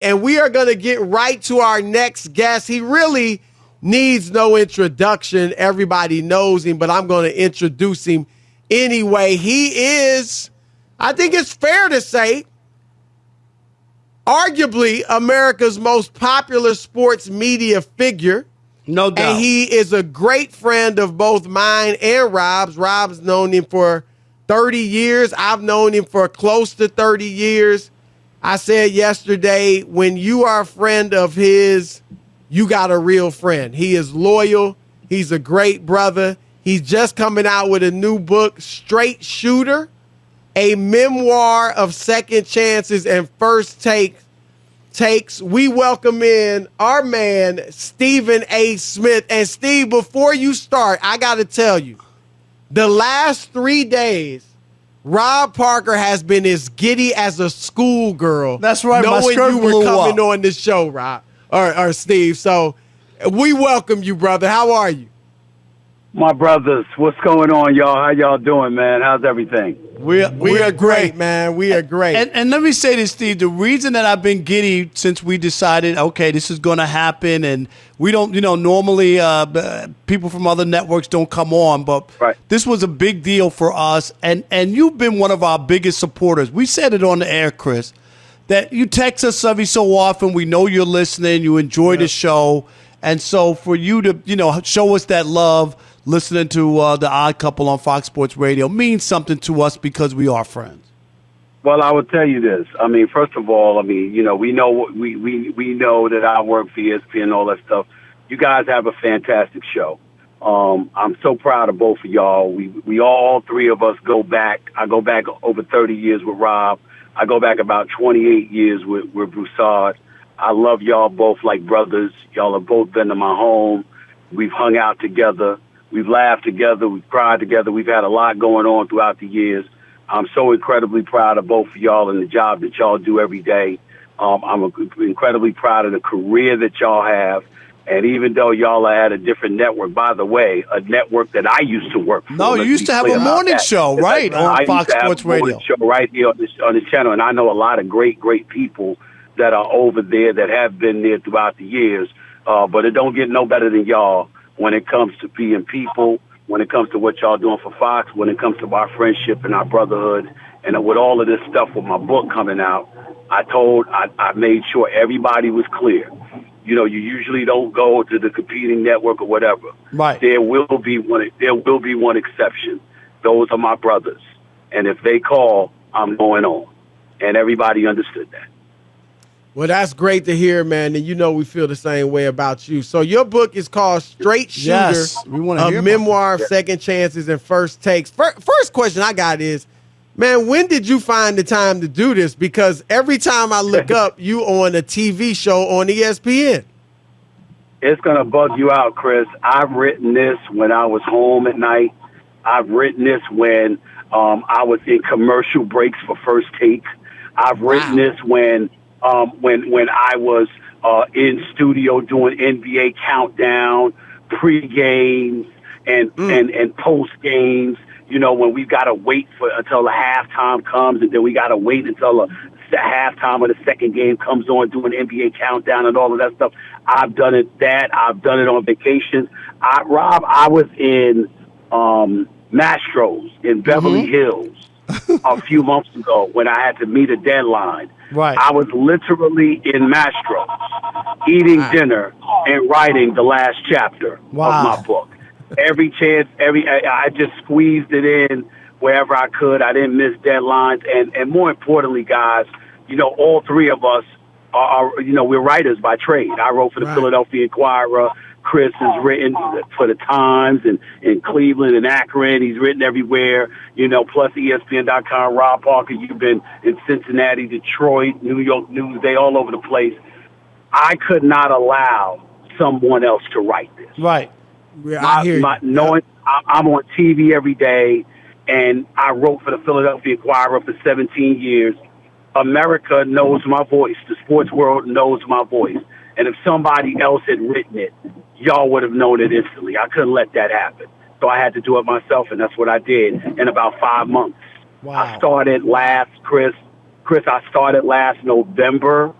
And we are going to get right to our next guest. He really needs no introduction. Everybody knows him, but I'm going to introduce him anyway. He is, I think it's fair to say, arguably America's most popular sports media figure. No doubt. And he is a great friend of both mine and Rob's. Rob's known him for 30 years. I've known him for close to 30 years. I said yesterday, when you are a friend of his, you got a real friend. He is loyal. He's a great brother. He's just coming out with a new book, Straight Shooter, a memoir of second chances and first takes. We welcome in our man, Stephen A. Smith. And Steve, before you start, I got to tell you, the last 3 days, Rob Parker has been as giddy as a schoolgirl. That's right. Knowing you were coming up on this show, Rob or Steve. So we welcome you, brother. How are you? My brothers, what's going on, y'all? How y'all doing, man? How's everything? We are great, man. We are great. And let me say this, Steve. The reason that I've been giddy since we decided, okay, this is going to happen, and we don't, normally people from other networks don't come on, but This was a big deal for us, and you've been one of our biggest supporters. We said it on the air, Chris, that you text us every so often. We know you're listening. You enjoy the show, and so for you to, show us that love, listening to The Odd Couple on Fox Sports Radio means something to us because we are friends. Well, I will tell you this. I mean, first of all, we know we know that I work for ESPN and all that stuff. You guys have a fantastic show. I'm so proud of both of y'all. We all three of us go back. I go back over 30 years with Rob. I go back about 28 years with Broussard. I love y'all both like brothers. Y'all have both been to my home. We've hung out together. We've laughed together. We've cried together. We've had a lot going on throughout the years. I'm so incredibly proud of both of y'all and the job that y'all do every day. I'm incredibly proud of the career that y'all have. And even though y'all are at a different network, by the way, a network that I used to work for. No, you used to have a morning show, right, on Fox Sports Radio. Show right here on this channel. And I know a lot of great people that are over there that have been there throughout the years. But it don't get no better than y'all when it comes to being people, when it comes to what y'all doing for Fox, when it comes to our friendship and our brotherhood. And with all of this stuff with my book coming out, I made sure everybody was clear. You usually don't go to the competing network or whatever. Right. There will be one exception. Those are my brothers. And if they call, I'm going on. And everybody understood that. Well, that's great to hear, man. And we feel the same way about you. So your book is called Straight Shooter, yes, we want to hear a memoir of second chances and first takes. First question I got is, man, when did you find the time to do this? Because every time I look up, you on a TV show on ESPN. It's going to bug you out, Chris. I've written this when I was home at night. I've written this when I was in commercial breaks for First Take. I've written this when I was in studio doing NBA countdown, pre-games and post-games, when we've got to wait until the halftime comes, and then we got to wait until the halftime of the second game comes on, doing NBA countdown and all of that stuff. I've done it I've done it on vacation. Rob, I was in Mastro's in Beverly Hills a few months ago when I had to meet a deadline. Right. I was literally in Mastro's eating dinner and writing the last chapter of my book. Every chance, I just squeezed it in wherever I could. I didn't miss deadlines. And more importantly, guys, all three of us are we're writers by trade. I wrote for the Philadelphia Inquirer. Chris has written for the Times and in Cleveland and Akron. He's written everywhere, plus ESPN.com. Rob Parker, you've been in Cincinnati, Detroit, New York Newsday, all over the place. I could not allow someone else to write this. Right. I hear you. Knowing I'm on TV every day, and I wrote for the Philadelphia Inquirer for 17 years. America knows my voice. The sports world knows my voice. And if somebody else had written it, y'all would have known it instantly. I couldn't let that happen. So I had to do it myself, and that's what I did in about 5 months. Wow. I started last, Chris, I started last November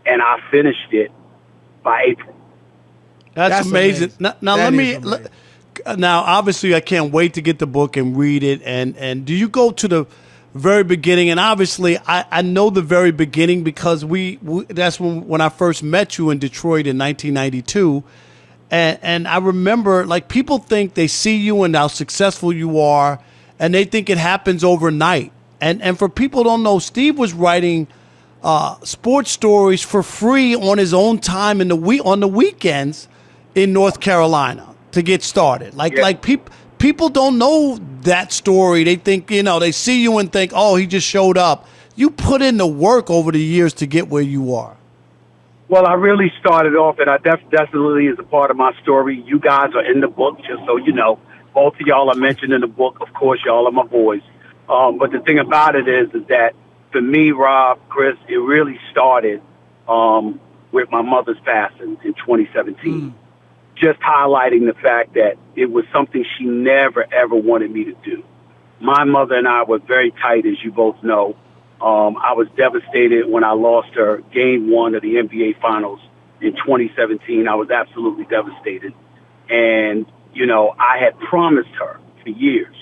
and I finished it by April. That's amazing. Now That let me. is amazing. Now, obviously, I can't wait to get the book and read it. And do you go to the very beginning? And obviously, I know the very beginning because we that's when I first met you in Detroit in 1992. And I remember, like, people think they see you and how successful you are, and they think it happens overnight. And for people who don't know, Steve was writing sports stories for free on his own time on the weekends in North Carolina to get started. Like people don't know that story. They think, they see you and think, oh, he just showed up. You put in the work over the years to get where you are. Well, I really started off, and I definitely is a part of my story. You guys are in the book, just so you know. Both of y'all are mentioned in the book. Of course, y'all are my boys. But the thing about it is that for me, Rob, Chris, it really started with my mother's passing in 2017. Just highlighting the fact that it was something she never, ever wanted me to do. My mother and I were very tight, as you both know. I was devastated when I lost her game 1 of the NBA Finals in 2017. I was absolutely devastated. And, I had promised her for years,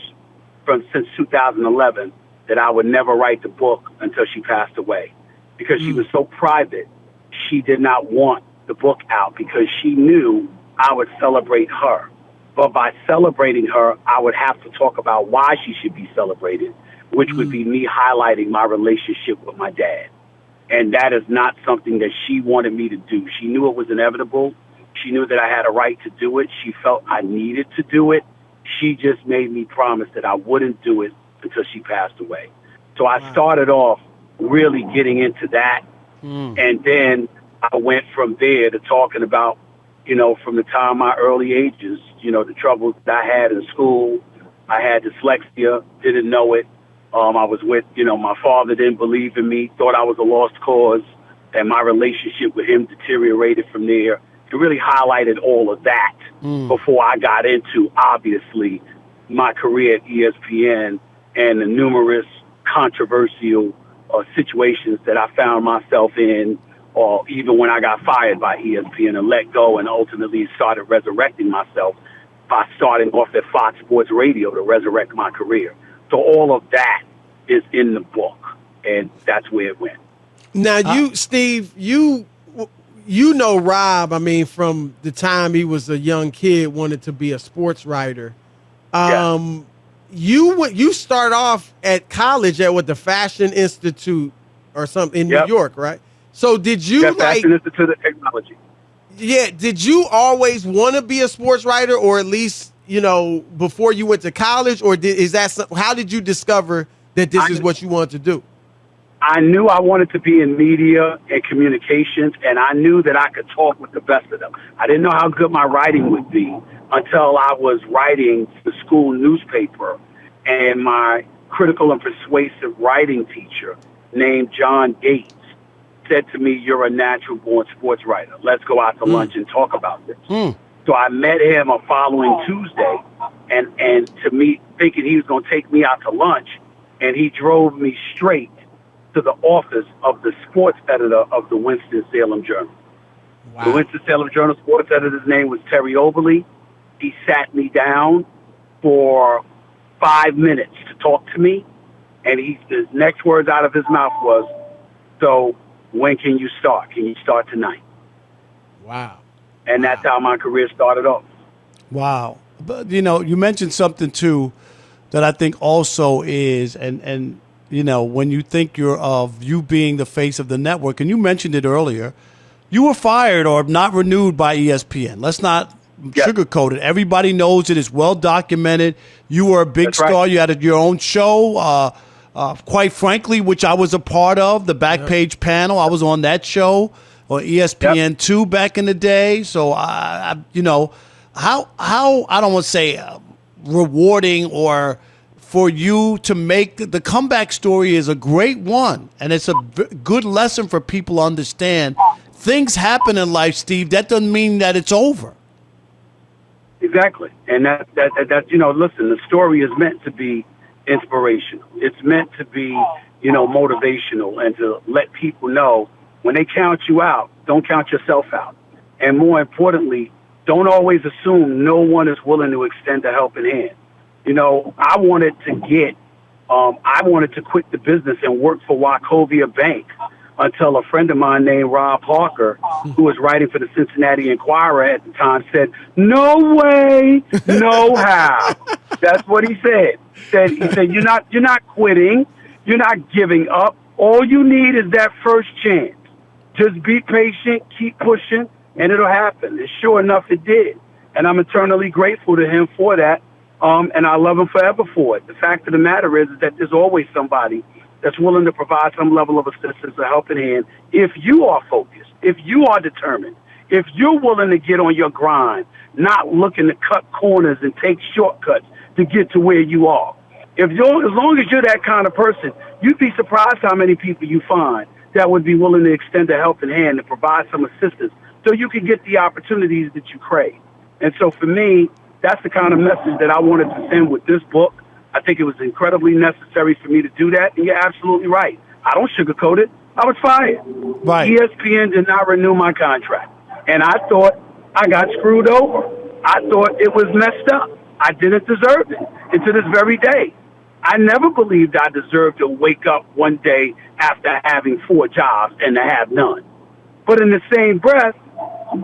since 2011, that I would never write the book until she passed away. Because she was so private, she did not want the book out because she knew I would celebrate her. But by celebrating her, I would have to talk about why she should be celebrated, which would be me highlighting my relationship with my dad. And that is not something that she wanted me to do. She knew it was inevitable. She knew that I had a right to do it. She felt I needed to do it. She just made me promise that I wouldn't do it until she passed away. So I started off really getting into that. And then I went from there to talking about, from the time of my early ages, the troubles that I had in school. I had dyslexia, didn't know it. I was with, my father didn't believe in me, thought I was a lost cause, and my relationship with him deteriorated from there. It really highlighted all of that before I got into, obviously, my career at ESPN and the numerous controversial situations that I found myself in, or even when I got fired by ESPN and let go and ultimately started resurrecting myself by starting off at Fox Sports Radio to resurrect my career. So all of that is in the book, and that's where it went. Now, Steve, you know Rob, from the time he was a young kid, wanted to be a sports writer. You start off at college at the Fashion Institute or something in New York, right? So did you Fashion Institute of Technology? Yeah. Did you always want to be a sports writer, or at least before you went to college, or how did you discover that this is what you wanted to do? I knew I wanted to be in media and communications, and I knew that I could talk with the best of them. I didn't know how good my writing would be until I was writing the school newspaper, and my critical and persuasive writing teacher named John Gates said to me, "You're a natural-born sports writer. Let's go out to lunch and talk about this." So I met him a following Tuesday, and to me, thinking he was going to take me out to lunch, and he drove me straight to the office of the sports editor of the Winston-Salem Journal. Wow. The Winston-Salem Journal sports editor's name was Terry Oberle. He sat me down for 5 minutes to talk to me, and his next words out of his mouth was, "So when can you start? Can you start tonight?" Wow. And that's how my career started off. Wow. But, you mentioned something, too, that I think also is, and when you think of you being the face of the network, and you mentioned it earlier, you were fired or not renewed by ESPN. Let's not sugarcoat it. Everybody knows it. It's well documented. You were a big star. Right. You had your own show, quite frankly, which I was a part of, the Backpage panel. I was on that show on ESPN2 back in the day. So, how I don't want to say rewarding or for you to make the comeback story is a great one, and it's a good lesson for people to understand. Things happen in life, Steve. That doesn't mean that it's over. Exactly, and that's listen. The story is meant to be inspirational. It's meant to be motivational, and to let people know when they count you out, don't count yourself out. And more importantly, don't always assume no one is willing to extend a helping hand. You know, I wanted to quit the business and work for Wachovia Bank until a friend of mine named Rob Parker, who was writing for the Cincinnati Enquirer at the time, said, "No way, no how." That's what he said. He said, "You're not quitting. You're not giving up. All you need is that first chance. Just be patient, keep pushing, and it'll happen." And sure enough, it did. And I'm eternally grateful to him for that. And I love him forever for it. The fact of the matter is that there's always somebody that's willing to provide some level of assistance, a helping hand, if you are focused, if you are determined, if you're willing to get on your grind, not looking to cut corners and take shortcuts to get to where you are. As long as you're that kind of person, you'd be surprised how many people you find that would be willing to extend a helping hand and provide some assistance so you can get the opportunities that you crave. And so for me, that's the kind of message that I wanted to send with this book. I think it was incredibly necessary for me to do that. And you're absolutely right. I don't sugarcoat it. I was fired. Right. ESPN did not renew my contract. And I thought I got screwed over. I thought it was messed up. I didn't deserve it. And to this very day, I never believed I deserved to wake up one day after having 4 jobs and to have none. But in the same breath,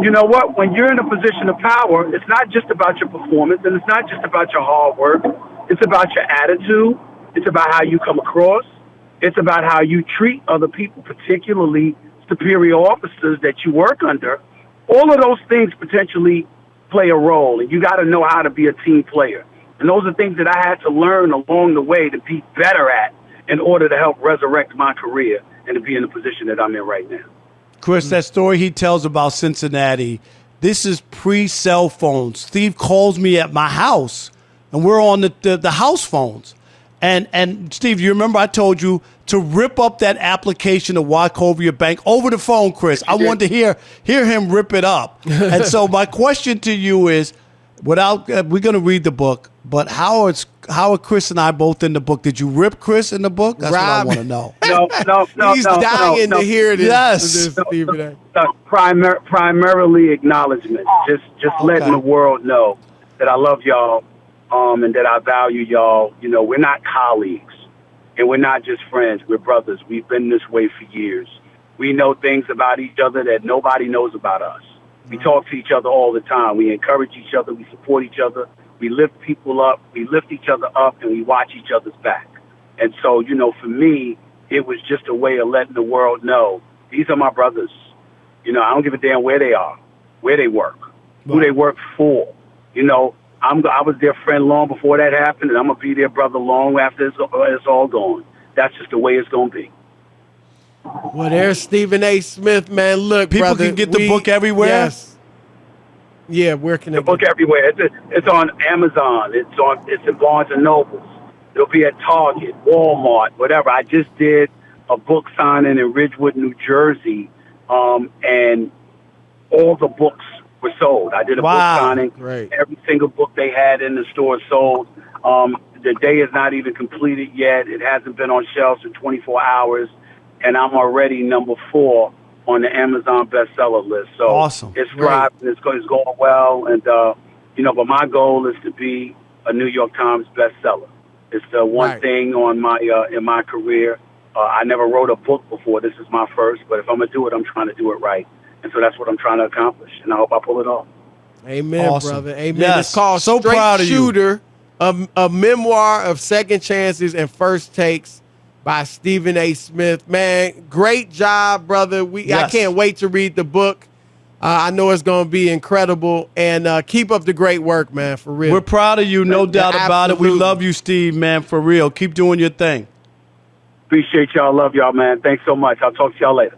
you know what? When you're in a position of power, it's not just about your performance, and it's not just about your hard work. It's about your attitude. It's about how you come across. It's about how you treat other people, particularly superior officers that you work under. All of those things potentially play a role, and you got to know how to be a team player. And those are things that I had to learn along the way to be better at in order to help resurrect my career and to be in the position that I'm in right now. Chris, that story he tells about Cincinnati, this is pre-cell phones. Steve calls me at my house, and we're on the house phones. And Steve, you remember I told you to rip up that application of Wachovia Bank over the phone, Chris. I wanted to hear him rip it up. And so my question to you is, we're going to read the book, but how are Chris and I both in the book? Did you rip Chris in the book? That's Rob, what I want to know. No. He's dying to hear this. Yes. Primarily acknowledgement. Just letting the world know that I love y'all, and that I value y'all. You know, we're not colleagues, and we're not just friends. We're brothers. We've been this way for years. We know things about each other that nobody knows about us. We talk to each other all the time. We encourage each other. We support each other. We lift people up. We lift each other up, and we watch each other's back. And so, you know, for me, it was just a way of letting the world know these are my brothers. You know, I don't give a damn where they are, where they work, who they work for. You know, I was their friend long before that happened, and I'm going to be their brother long after it's all gone. That's just the way it's going to be. Well, there's Stephen A. Smith, man. Look, people brother, can get the book everywhere. Yes. Yeah, where can the book everywhere? It's on Amazon. It's in Barnes and Nobles. It'll be at Target, Walmart, whatever. I just did a book signing in Ridgewood, New Jersey, and all the books were sold. I did a book signing. Great. Every single book they had in the store sold. The day is not even completed yet. It hasn't been on shelves for 24 hours. And I'm already number 4 on the Amazon bestseller list. So awesome. It's thriving. It's going well. And, you know, but my goal is to be a New York Times bestseller. It's the one thing on my in my career. I never wrote a book before. This is my first. But if I'm going to do it, I'm trying to do it right. And so that's what I'm trying to accomplish. And I hope I pull it off. Amen, awesome. brother. Amen. Yes. It's called So Straight proud of Shooter, a memoir of second chances and first takes by Stephen A. Smith. Man, great job, brother. I can't wait to read the book. I know it's going to be incredible. And keep up the great work, man, for real. We're proud of you, no doubt about it. We Absolutely. love you, Steve, man, for real. Keep doing your thing. Appreciate y'all. Love y'all, man. Thanks so much. I'll talk to y'all later.